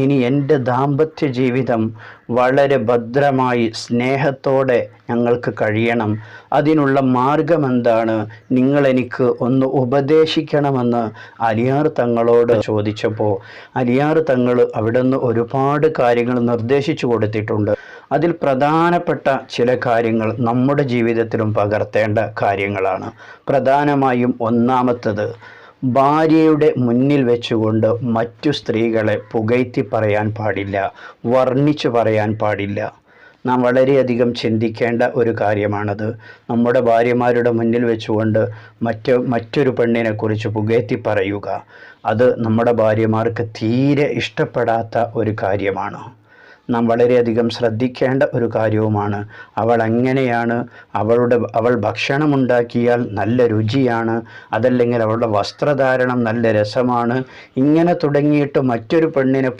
ഇനി എൻ്റെ ദാമ്പത്യ ജീവിതം വളരെ ഭദ്രമായി സ്നേഹത്തോടെ ഞങ്ങൾക്ക് കഴിയണം. അതിനുള്ള മാർഗമെന്താണ്? നിങ്ങളെനിക്ക് ഒന്ന് ഉപദേശിക്കണമെന്ന് അലിയാർ തങ്ങളോട് ചോദിച്ചപ്പോൾ അലിയാർ തങ്ങൾ അവിടുന്ന് ഒരുപാട് കാര്യങ്ങൾ നിർദ്ദേശിച്ചു കൊടുത്തിട്ടുണ്ട്. അതിൽ പ്രധാനപ്പെട്ട ചില കാര്യങ്ങൾ നമ്മുടെ ജീവിതത്തിലും പകർത്തേണ്ട കാര്യങ്ങളാണ്. പ്രധാനമായും ഒന്നാമത്തത്, ഭാര്യയുടെ മുന്നിൽ വെച്ചുകൊണ്ട് മറ്റു സ്ത്രീകളെ പുകഴ്ത്തി പറയാൻ പാടില്ല, വർണ്ണിച്ചു പറയാൻ പാടില്ല. നാം വളരെയധികം ചിന്തിക്കേണ്ട ഒരു കാര്യമാണത്. നമ്മുടെ ഭാര്യമാരുടെ മുന്നിൽ വെച്ചുകൊണ്ട് മറ്റൊരു പെണ്ണിനെക്കുറിച്ച് പുകഴ്ത്തി പറയുക, അത് നമ്മുടെ ഭാര്യമാർക്ക് തീരെ ഇഷ്ടപ്പെടാത്ത ഒരു കാര്യമാണ്. നാം വളരെയധികം ശ്രദ്ധിക്കേണ്ട ഒരു കാര്യവുമാണ്. അവൾ എങ്ങനെയാണ്, അവൾ ഭക്ഷണമുണ്ടാക്കിയാൽ നല്ല രുചിയാണ്, അതല്ലെങ്കിൽ അവളുടെ വസ്ത്രധാരണം നല്ല രസമാണ്, ഇങ്ങനെ തുടങ്ങിയിട്ട് മറ്റൊരു പെണ്ണിനെ